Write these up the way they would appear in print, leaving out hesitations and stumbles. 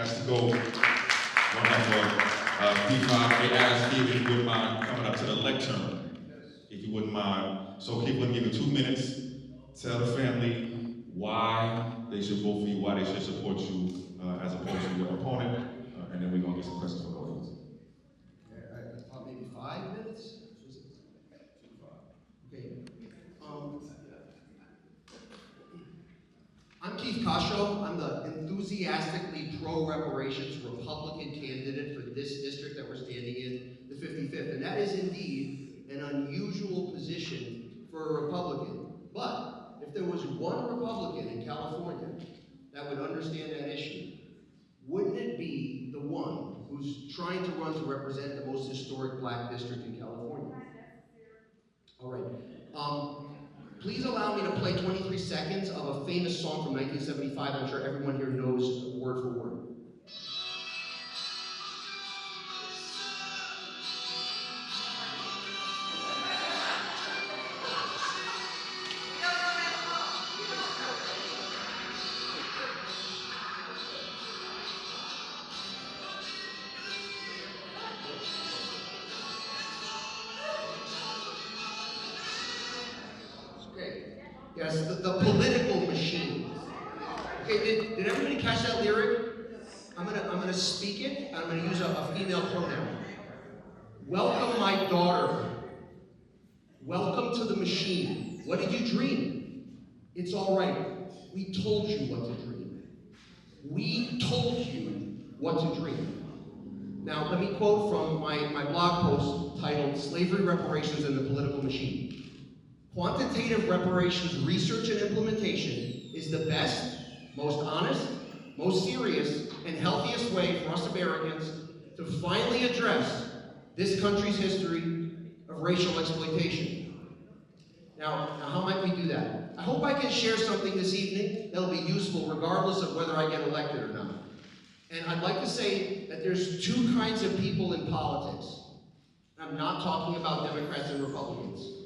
has to go. One up for D5. They asked Steve if you wouldn't mind coming up to the lectern, if you wouldn't mind. So people will give you 2 minutes. Tell the family why they should vote for you, why they should support you as opposed to your opponent, and then we're going to get some questions from the audience. I thought maybe 5 minutes? Okay. I'm Keith Cascio. I'm the enthusiastically pro-reparations Republican candidate for this district that we're standing in, the 55th. And that is indeed an unusual position for a Republican. But if there was one Republican in California that would understand that issue, wouldn't it be the one who's trying to run to represent the most historic black district in California? All right. Please allow me to play 23 seconds of a famous song from 1975. I'm sure everyone here knows word for word. Yes, the political machine. Okay, did everybody catch that lyric? I'm gonna speak it, and I'm gonna use a female pronoun. Welcome, my daughter. Welcome to the machine. What did you dream? It's all right. We told you what to dream. We told you what to dream. Now, let me quote from my blog post titled Slavery, Reparations, and the Political Machine. Quantitative reparations research and implementation is the best, most honest, most serious, and healthiest way for us Americans to finally address this country's history of racial exploitation. Now, how might we do that? I hope I can share something this evening that'll be useful regardless of whether I get elected or not. And I'd like to say that there's 2 kinds of people in politics. I'm not talking about Democrats and Republicans.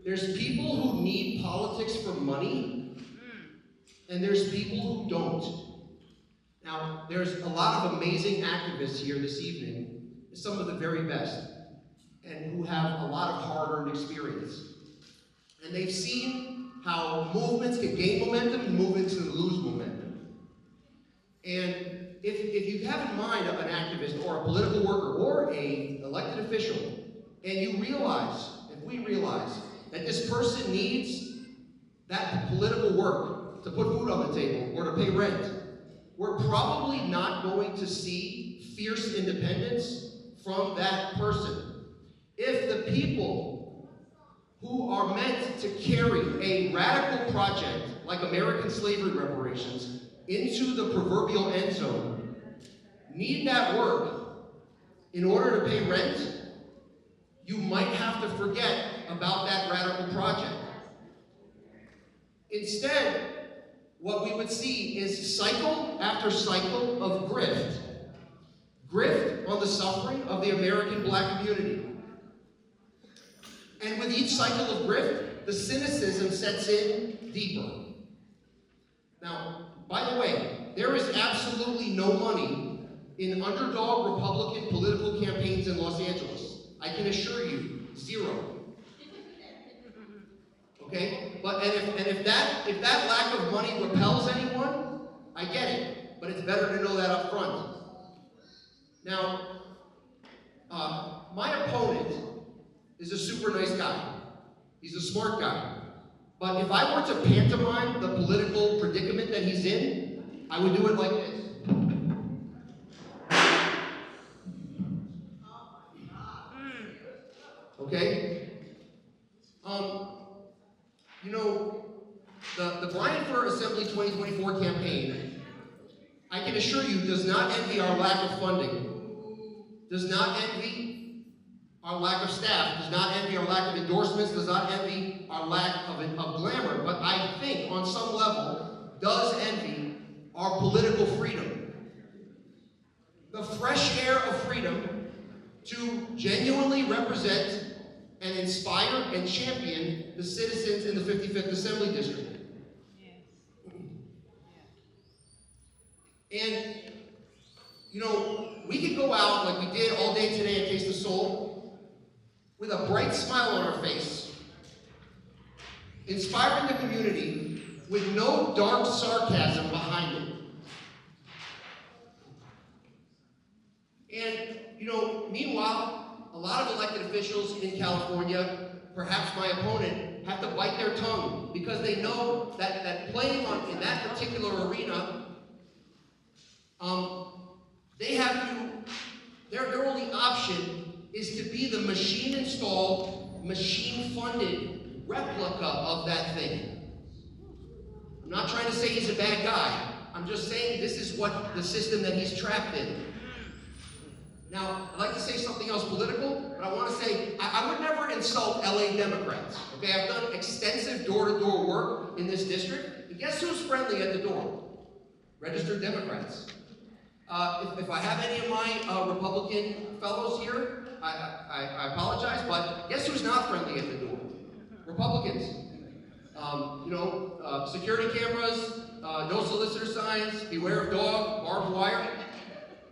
There's people who need politics for money, and there's people who don't. Now, there's a lot of amazing activists here this evening, some of the very best, and who have a lot of hard-earned experience. And they've seen how movements can gain momentum and movements can lose momentum. And if you have in mind an activist or a political worker or an elected official, and you realize, if we realize, that this person needs that political work to put food on the table or to pay rent, we're probably not going to see fierce independence from that person. If the people who are meant to carry a radical project like American slavery reparations into the proverbial end zone need that work in order to pay rent, you might have to forget about that radical project. Instead, what we would see is cycle after cycle of grift. Grift on the suffering of the American black community. And with each cycle of grift, the cynicism sets in deeper. Now, by the way, there is absolutely no money in underdog Republican political campaigns in Los Angeles. I can assure you, 0. Okay? But if that lack of money repels anyone, I get it. But it's better to know that up front. Now, my opponent is a super nice guy. He's a smart guy. But if I were to pantomime the political predicament that he's in, I would do it like this. Okay? You know, the Brian Fur Assembly 2024 campaign, I can assure you, does not envy our lack of funding, does not envy our lack of staff, does not envy our lack of endorsements, does not envy our lack of glamour, but I think on some level does envy our political freedom. The fresh air of freedom to genuinely represent and inspire and champion the citizens in the 55th Assembly District. And You know, we could go out like we did all day today at Taste of Soul with a bright smile on our face, inspiring the community with no dark sarcasm behind it. And, you know, meanwhile, a lot of elected officials in California, perhaps my opponent, have to bite their tongue because they know that playing in that particular arena, their only option is to be the machine-installed, machine-funded replica of that thing. I'm not trying to say he's a bad guy. I'm just saying this is what the system that he's trapped in. Now, I'd like to say something else political, but I want to say I would never insult LA Democrats. Okay, I've done extensive door-to-door work in this district, and guess who's friendly at the door? Registered Democrats. If I have any of my Republican fellows here, I apologize, but guess who's not friendly at the door? Republicans. Security cameras, no solicitor signs, beware of dog, barbed wire.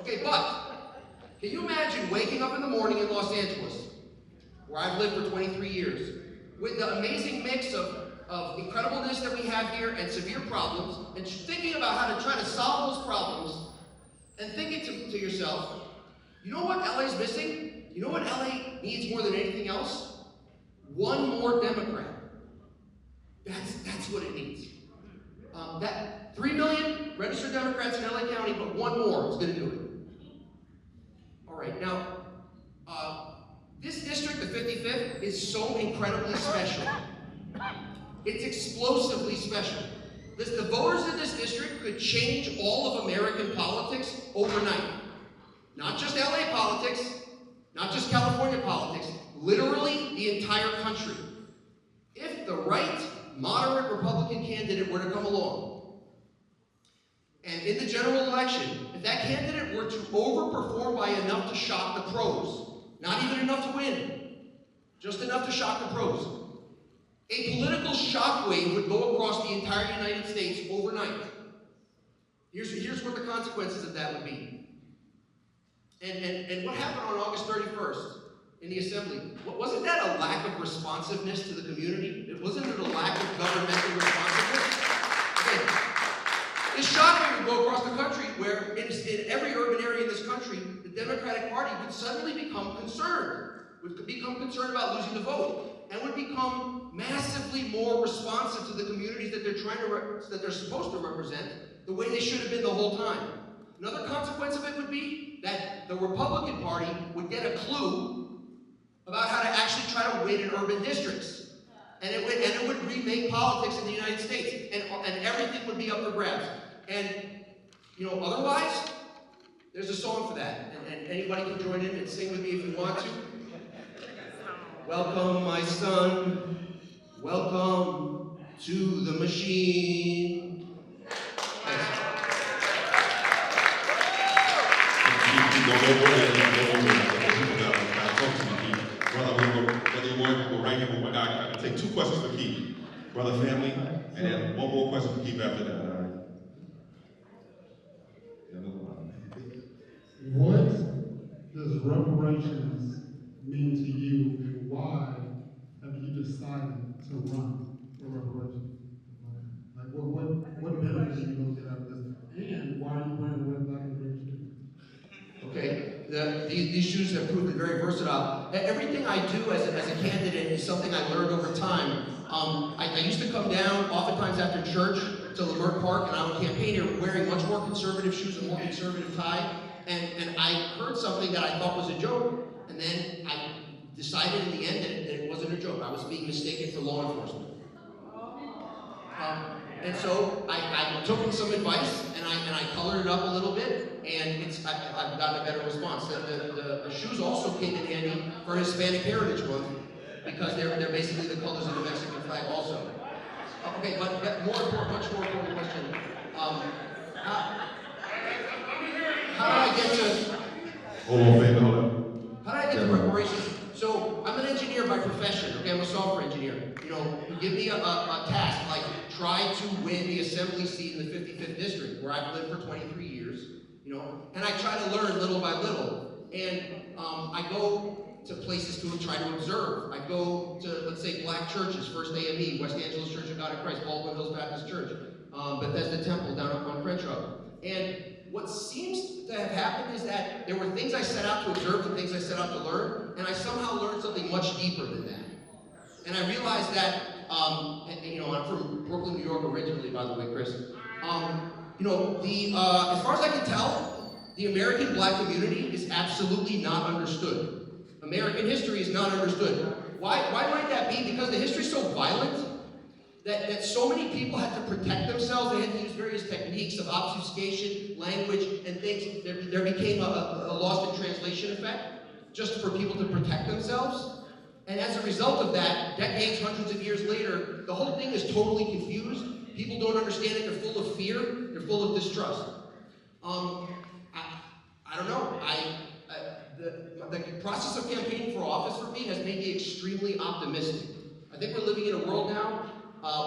Okay, but can you imagine waking up in the morning in Los Angeles, where I've lived for 23 years, with the amazing mix of incredibleness that we have here and severe problems, and thinking about how to try to solve those problems, and thinking to yourself, you know what LA's missing? You know what LA needs more than anything else? One more Democrat. That's what it needs. That 3 million registered Democrats in LA County, but one more is going to do it. All right, now, this district, the 55th, is so incredibly special. It's explosively special. The voters in this district could change all of American politics overnight. Not just LA politics, not just California politics, literally the entire country. If the right, moderate Republican candidate were to come along, and in the general election, if that candidate were to overperform by enough to shock the pros, not even enough to win, just enough to shock the pros, a political shockwave would go across the entire United States overnight. Here's what the consequences of that would be. And what happened on August 31st in the Assembly? Wasn't that a lack of responsiveness to the community? Wasn't it a lack of governmental responsiveness? Okay. This shockwave would go across the country where in every urban area in this country, the Democratic Party would suddenly become concerned about losing the vote, and would become massively more responsive to the communities that they're supposed to represent the way they should have been the whole time. Another consequence of it would be that the Republican Party would get a clue about how to actually try to win in urban districts. And it would remake politics in the United States, and everything would be up for grabs. And, otherwise, there's a song for that, and anybody can join in and sing with me if you want to. Welcome, my son. Welcome to the machine. Thanks. I can take 2 questions for Keith. Brother, family, and then 1 more question for Keith after that. All right. What does reparations mean to you, and why have you decided to run for reparations? Like, what benefits are you going to get out of this? And why are you wearing red, black, and green shoes? Okay, these shoes have proven very versatile. Everything I do as a candidate is something I learned over time. I used to come down oftentimes after church to Leimert Park, and I would campaign here wearing much more conservative shoes and more conservative tie. And I heard something that I thought was a joke, and then I decided in the end that it wasn't a joke. I was being mistaken for law enforcement. And so I took some advice, and I colored it up a little bit, and I've gotten a better response. The shoes also came in handy for Hispanic Heritage Month, because they're basically the colors of the Mexican flag also. Okay, but much more important question. How did I get to... Hold on. How did I get to reparations? So, I'm an engineer by profession, okay? I'm a software engineer. You give me a task, like try to win the assembly seat in the 55th district, where I've lived for 23 years. you know? And I try to learn little by little. And I go to places to try to observe. I go to, let's say, black churches, First AME, West Angeles Church of God in Christ, Baldwin Hills Baptist Church, Bethesda Temple down on Crenshaw. And what seems to have happened is that there were things I set out to observe and things I set out to learn, and I somehow learned something much deeper than that. And I realized that, you know, I'm from Brooklyn, New York originally, by the way, Chris. You know, as far as I can tell, the American black community is absolutely not understood. American history is not understood. Why might that be? Because the history is so violent that so many people had to protect themselves. They had to use various techniques of obfuscation, language, and things. There became a lost in translation effect just for people to protect themselves. And as a result of that, decades, hundreds of years later, the whole thing is totally confused. People don't understand it. They're full of fear. They're full of distrust. I don't know. The process of campaigning for office for me has made me extremely optimistic. I think we're living in a world now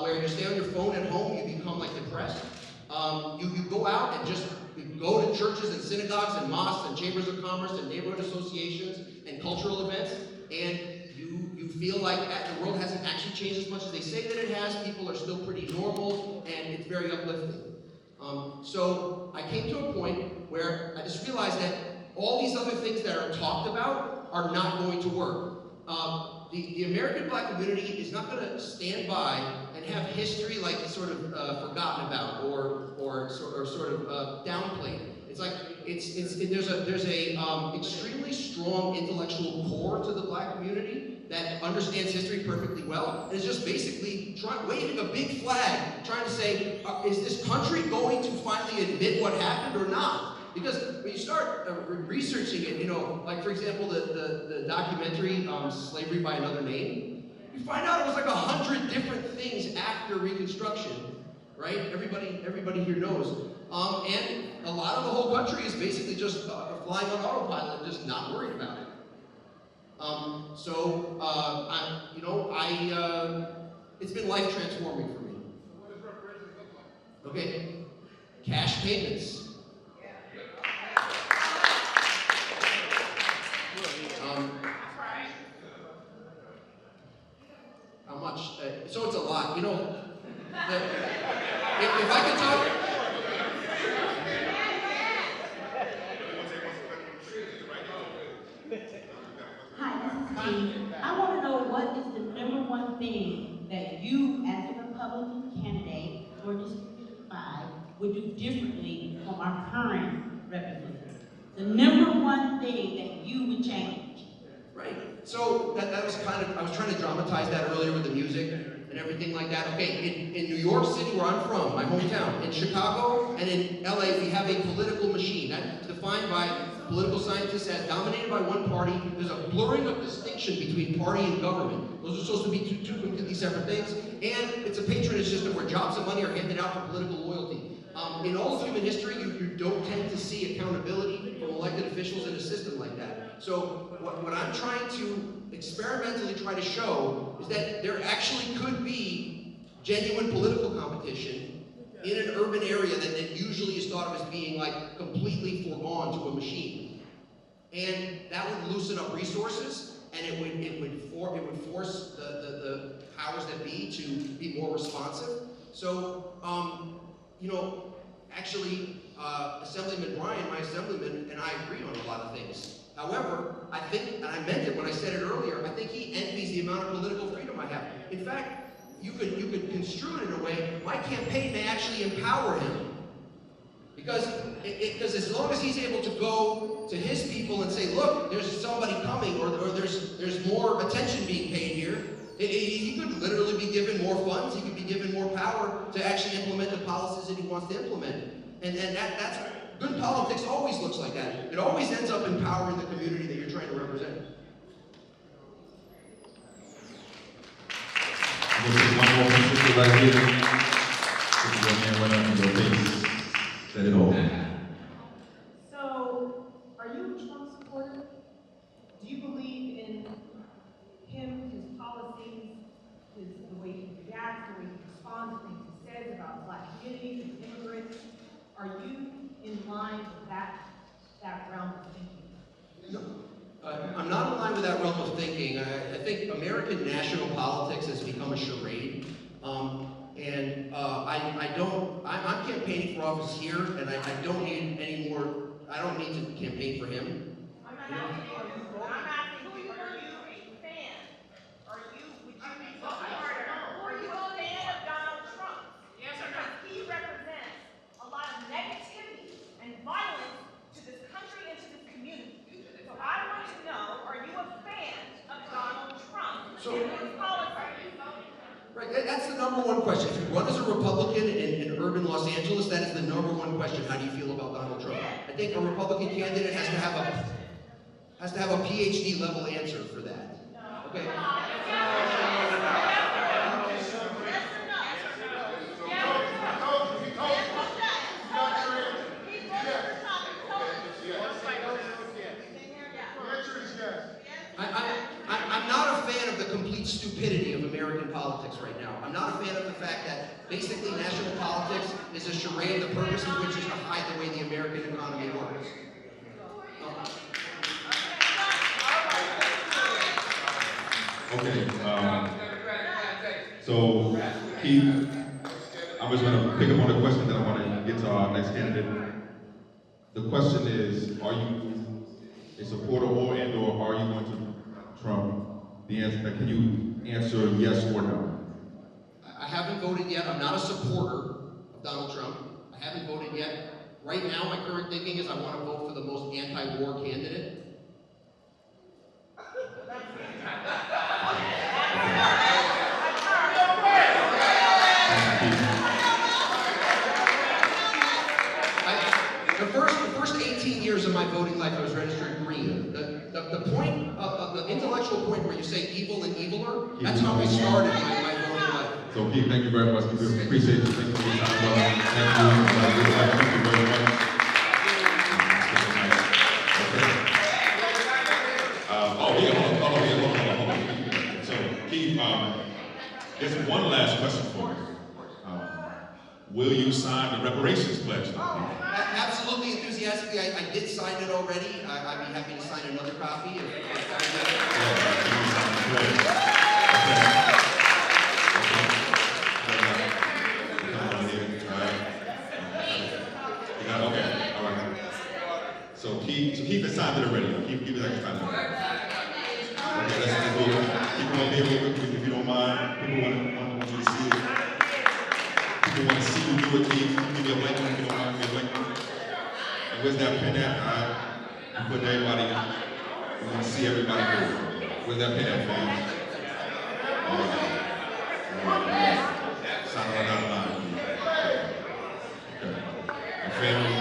where you stay on your phone at home, you become like depressed. You go out and just go to churches and synagogues and mosques and chambers of commerce and neighborhood associations and cultural events, and you feel like the world hasn't actually changed as much as they say that it has. People are still pretty normal, and it's very uplifting. So I came to a point where I just realized that all these other things that are talked about are not going to work. The American black community is not going to stand by and have history like sort of forgotten about or sort of downplayed. It's like there's a extremely strong intellectual core to the black community that understands history perfectly well and is just basically waving a big flag, trying to say, is this country going to finally admit what happened or not? Because when you start researching it, you know, like for example, the documentary Slavery by Another Name, you find out it was like 100 different things after Reconstruction, right? Everybody here knows. And a lot of the whole country is basically just flying on autopilot, just not worried about it. It's been life transforming for me. Okay, cash payments. How much? So it's a lot. You know, if I could talk. Hi, this is Steve. I want to know what is the number one thing that you, as a Republican candidate for District 5, would do differently from our current representative? The number one thing that you would change. Right. So that was kind of, I was trying to dramatize that earlier with the music and everything like that. Okay, in New York City, where I'm from, my hometown, in Chicago and in LA, we have a political machine. That's defined by political scientists as dominated by one party. There's a blurring of distinction between party and government. Those are supposed to be two completely separate things. And it's a patronage system where jobs and money are handed out for political loyalty. In all of human history, you don't tend to see accountability from elected officials in a system like that. So what I'm trying to experimentally try to show is that there actually could be genuine political competition in an urban area that usually is thought of as being like completely foregone to a machine. And that would loosen up resources, and it would force the powers that be to be more responsive. So, you know, actually, Assemblyman Bryan, my assemblyman, and I agree on a lot of things. However, I think, and I meant it when I said it earlier, I think he envies the amount of political freedom I have. In fact, you could construe it in a way, my campaign may actually empower him. Because as long as he's able to go to his people and say, look, there's somebody coming, or there's more attention being paid here, he could literally be given more funds, he could be given more power to actually implement the policies that he wants to implement. And that's good politics always looks like that. It always ends up empowering the community that you're trying to represent. We'll take one more sister right here. This is your man right up in your face. Set it off. So, are you a Trump supporter? Do you believe in him, his policies, the way he reacts, the way he responds to things he says about Black communities and immigrants? Are you in line with that thinking. I think American national politics has become a charade. I'm campaigning for office here, and I don't need any more, I don't need to campaign for him. I'm asking you, are you a fan? Would you be supporter? Are you a fan of Donald Trump? Yes or no? Because he represents a lot of negativity and violence to this country and to this community. So I want to know, are you a fan of Donald Trump and his policies? Right, that's the number one question. If you run as a Republican in urban Los Angeles, that is the number one question. How do you feel about Donald Trump? I think a Republican candidate has to have a PhD level answer for that. Okay. I'm not a fan of the complete stupidity of American politics right now. I'm not a fan of the fact that basically national politics is a charade, the purpose of which is to hide the way the American economy works. Okay, so Keith, I'm just gonna pick up on the question that I want to get to our next candidate. The question is, are you a supporter or are you going to Trump? The answer, can you answer yes or no? I haven't voted yet. I'm not a supporter of Donald Trump. I haven't voted yet. Right now, my current thinking is I want to vote for the most anti-war candidate. The first 18 years of my voting life, I was registered green. The point, the intellectual point where you say evil and eviler, that's how I started my voting life. So Keith, thank you very much. We appreciate you. Thank you for your time, brother. Thank you. Thank you very much. Okay. Hold on. So Keith, there's one last question for you. Will you sign the reparations pledge? Absolutely enthusiastically. I did sign it already. I'd be happy to sign another copy. Okay, all right. So Keith has signed it already. Keith has actually signed it already. Okay, let's go. Keep on here if you don't mind. People want you to see it. People want to see you do it, Keith. Give me a blank one if you don't mind. Give me a blank one. And where's that pen at? I'm putting everybody, we want to see everybody do it. Where's that pen at, fam? All right. Sign it on the line. Okay. And family.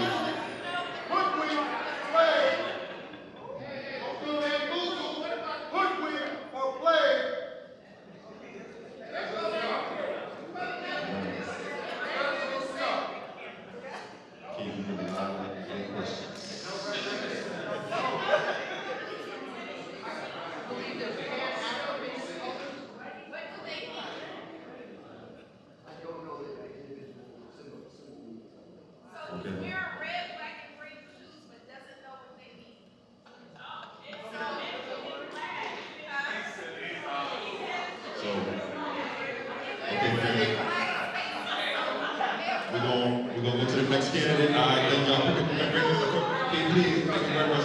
We're gonna go to the next candidate. Thank y'all. Please, thank you very much.